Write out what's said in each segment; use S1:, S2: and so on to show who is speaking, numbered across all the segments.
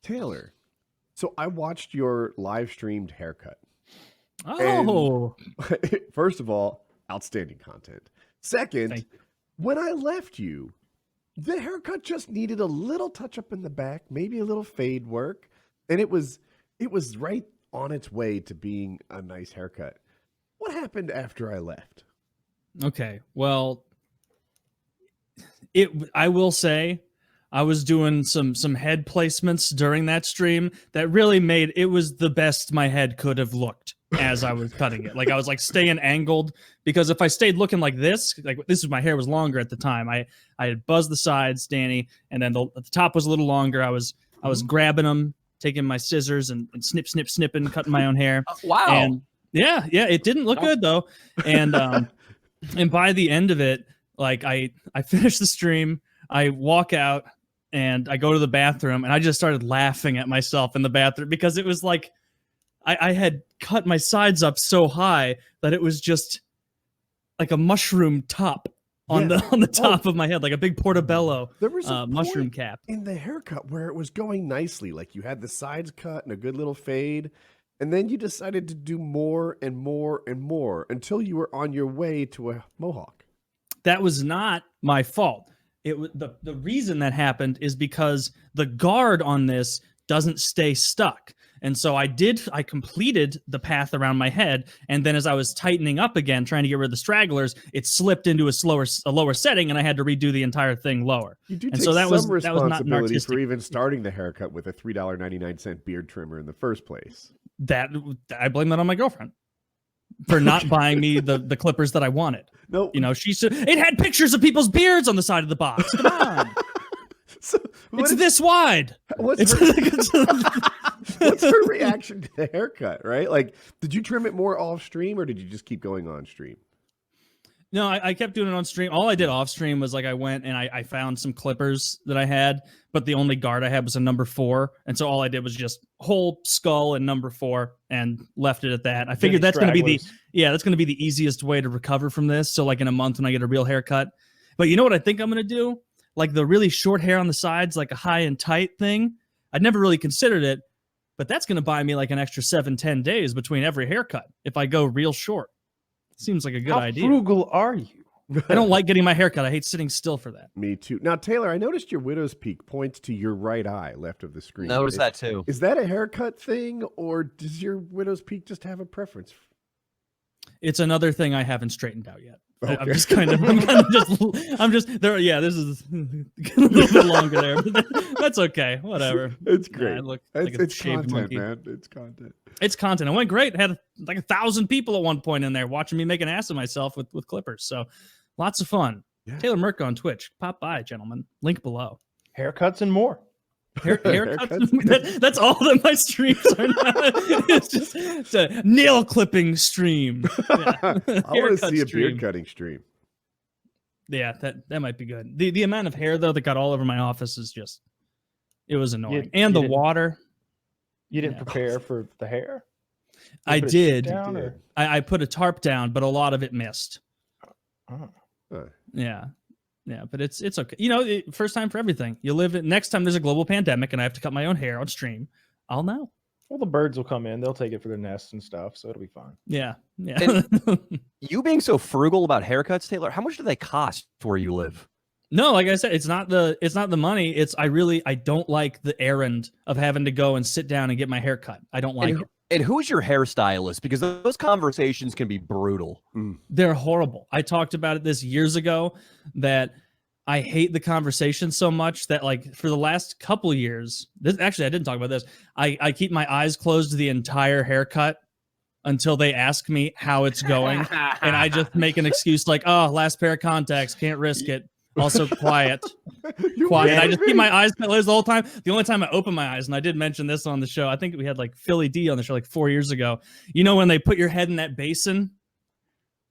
S1: Taylor, so I watched your live streamed haircut.
S2: Oh.
S1: And first of all, outstanding content. Second, when I left you, the haircut just needed a little touch up in the back, maybe a little fade work, and it was right on its way to being a nice haircut. What happened after I left?
S2: Okay, well, I will say I was doing some head placements during that stream that really made it was the best my head could have looked as I was cutting it. Like I was like staying angled, because if I stayed looking like this my hair was longer at the time. I had buzzed the sides, Danny, and then the top was a little longer. I was grabbing them, taking my scissors and snipping, cutting my own hair.
S3: Wow.
S2: And yeah, it didn't look good though. And and by the end of it, like I finished the stream, I walk out and I go to the bathroom and I just started laughing at myself in the bathroom, because it was like I had cut my sides up so high that it was just like a mushroom top on the top of my head, like a big portobello.
S1: There was a
S2: mushroom cap
S1: in the haircut where it was going nicely. Like you had the sides cut and a good little fade, and then you decided to do more and more and more until you were on your way to a mohawk. That
S2: was not my fault. It was the reason that happened is because the guard on this doesn't stay stuck. And so I completed the path around my head, and then as I was tightening up again, trying to get rid of the stragglers, it slipped into a lower setting, and I had to redo the entire thing lower.
S1: You do
S2: and
S1: take
S2: so that
S1: some
S2: was
S1: responsibility
S2: not an
S1: for even starting the haircut with a $3.99 beard trimmer in the first place.
S2: That I blame that on my girlfriend for not buying me the clippers that I wanted.
S1: No,
S2: you know, she said it had pictures of people's beards on the side of the box. Come on.
S1: So,
S2: it's this wide.
S1: What's her reaction to the haircut, right? Like, did you trim it more off stream or did you just keep going on stream?
S2: No, I kept doing it on stream. All I did off stream was like I went and I found some clippers that I had, but the only guard I had was a number 4. And so all I did was just whole skull and number 4 and left it at that. I figured that's going to be the easiest way to recover from this. So like in a month when I get a real haircut. But you know what I think I'm going to do? Like the really short hair on the sides, like a high and tight thing. I'd never really considered it, but that's going to buy me like an extra 7-10 days between every haircut if I go real short. Seems like a good idea.
S4: How frugal are you?
S2: I don't like getting my haircut. I hate sitting still for that.
S1: Me too. Now, Taylor, I noticed your widow's peak points to your right eye left of the screen.
S3: Notice that too.
S1: Is that a haircut thing, or does your widow's peak just have a preference?
S2: It's another thing I haven't straightened out yet.
S1: Okay.
S2: I'm just there. Yeah, this is a little bit longer there, but that's okay. Whatever.
S1: It's great.
S2: I look like a shaved
S1: content,
S2: monkey.
S1: Man. It's content.
S2: It's content. It went great. Had like 1,000 people at one point in there watching me make an ass of myself with clippers. So lots of fun. Yeah. Taylor Merck on Twitch. Pop by, gentlemen. Link below.
S4: Haircuts and more.
S2: Haircuts. That's all that my streams are now. It's a nail clipping stream. Yeah.
S1: I want to see a beard cutting stream.
S2: Yeah, that might be good. The amount of hair though that got all over my office is just, it was annoying. And the water.
S4: You didn't prepare for the hair?
S2: I did. I put a tarp down, but a lot of it missed. Yeah. Yeah, but it's okay. You know, first time for everything. You live it. Next time there's a global pandemic and I have to cut my own hair on stream, I'll know.
S4: Well, the birds will come in. They'll take it for their nests and stuff, so it'll be fine.
S2: Yeah.
S3: You being so frugal about haircuts, Taylor, how much do they cost where you live?
S2: No, like I said, it's not the money. It's I don't like the errand of having to go and sit down and get my hair cut. I don't like it.
S3: And who's your hairstylist? Because those conversations can be brutal.
S2: They're horrible. I talked about it this years ago that I hate the conversation so much that like for the last couple years, I didn't talk about this. I keep my eyes closed the entire haircut until they ask me how it's going. And I just make an excuse like, oh, last pair of contacts, can't risk it. Also quiet. I just keep my eyes closed the whole time. The only time I open my eyes, and I did mention this on the show, I think we had like Philly D on the show like 4 years ago. You know when they put your head in that basin?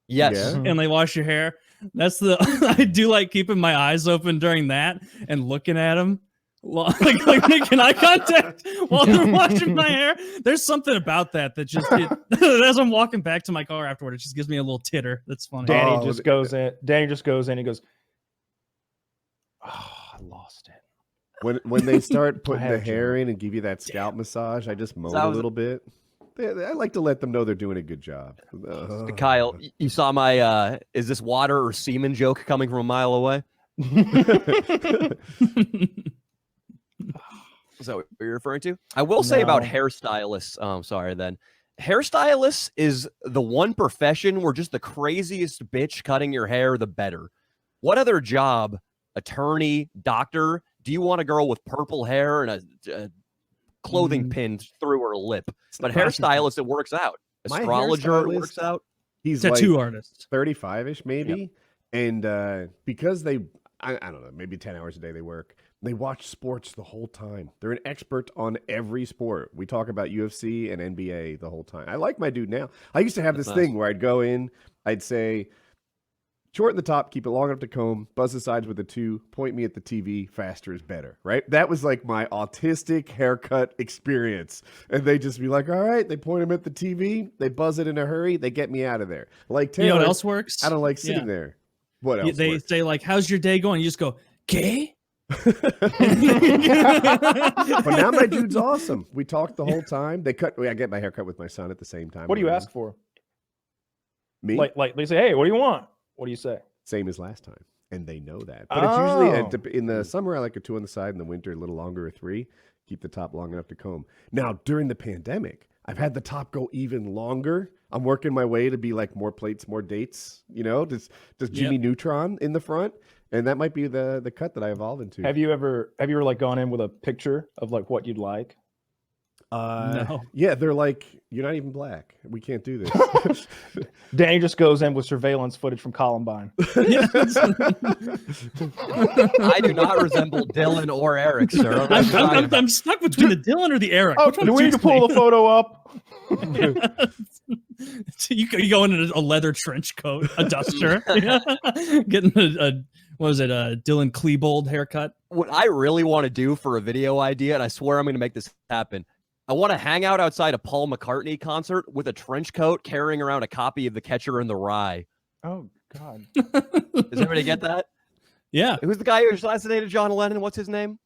S3: Yes.
S2: And they wash your hair? That's I do like keeping my eyes open during that and looking at them. Like making eye contact while they're washing my hair. There's something about that just as I'm walking back to my car afterward, it just gives me a little titter. That's funny.
S4: Danny just goes in. He goes, "Oh, I lost it."
S1: When they start putting the
S4: have
S1: hair in and give you that scalp massage, I just moan a little bit. I like to let them know they're doing a good job.
S3: Kyle, you saw my is this water or semen joke coming from a mile away? Is that what you're referring to? I will say about
S4: No.
S3: hairstylists. Sorry, then. Hairstylists is the one profession where just the craziest bitch cutting your hair, the better. What other job, attorney, doctor, do you want a girl with purple hair and a clothing pin through her lip? But hairstylist, it works out.
S1: My
S3: Astrologer, it
S1: hairstylist-
S3: works out.
S1: He's
S2: Tattoo
S1: like
S2: artist.
S1: 35-ish maybe. And because they, I don't know, maybe 10 hours a day they work. They watch sports the whole time. They're an expert on every sport. We talk about UFC and NBA the whole time. I like my dude now. I used to have this thing where I'd go in, I'd say, shorten the top, keep it long enough to comb, buzz the sides with a 2, point me at the TV, faster is better, right? That was like my autistic haircut experience. And they just be like, all right, they point them at the TV, they buzz it in a hurry, they get me out of there. Like Taylor,
S2: You know what else works?
S1: I don't like sitting there. What else
S2: They
S1: works?
S2: say like, "How's your day going?" You just go, "Gay."
S1: But now my dude's awesome. We talked the whole time. I get my hair cut with my son at the same time.
S4: What do you ask for?
S1: Me?
S4: Like they say, hey, what do you want? What do you say?
S1: Same as last time. And they know that. But it's usually, in the summer, I like a 2 on the side. In the winter, a little longer, a 3. Keep the top long enough to comb. Now, during the pandemic, I've had the top go even longer. I'm working my way to be like more plates, more dates. You know, does Jimmy Neutron in the front, and that might be the cut that I evolve into.
S4: Have you ever like gone in with a picture of like what you'd like?
S2: No.
S1: Yeah, they're like, you're not even black. We can't do this.
S4: Danny just goes in with surveillance footage from Columbine.
S3: I do not resemble Dylan or Eric, sir.
S2: I'm stuck between the Dylan or the Eric.
S4: Oh,
S2: Which one
S4: do we need to pull the photo up?
S2: So you go in a leather trench coat, a duster, getting a what was it, a Dylan Klebold haircut?
S3: What I really want to do for a video idea, and I swear I'm going to make this happen, I want to hang out outside a Paul McCartney concert with a trench coat carrying around a copy of The Catcher in the Rye.
S4: Oh, God.
S3: Does everybody get that?
S2: Yeah.
S3: Who's the guy who assassinated John Lennon? What's his name?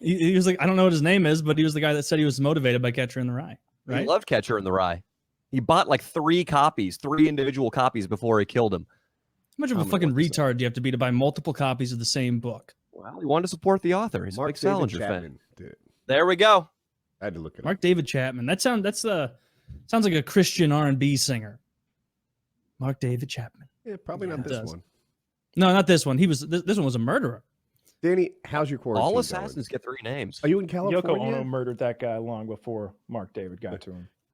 S2: He was like, I don't know what his name is, but he was the guy that said he was motivated by Catcher in the Rye. Right?
S3: He loved Catcher in the Rye. He bought like 3 individual copies before he killed him.
S2: How much of a
S3: I'm gonna
S2: fucking
S3: look this up.
S2: retard do you have to be to buy multiple copies of the same book?
S3: Well, he wanted to support the author. He's
S1: Mark
S3: a big
S1: David
S3: Salinger fan.
S1: Chapman did it.
S3: There we go.
S1: I had to look it
S2: Mark
S1: up.
S2: David Chapman. Sounds like a Christian R&B singer. Mark David Chapman.
S1: Yeah, probably
S2: Yeah,
S1: not
S2: it
S1: this
S2: does.
S1: one.
S2: No, not this one. This one was a murderer.
S1: Danny, how's your quarantine
S3: All
S1: going?
S3: assassins get 3 names.
S1: Are you in
S4: Yoko
S1: California?
S4: Ono murdered that guy long before Mark David got to him.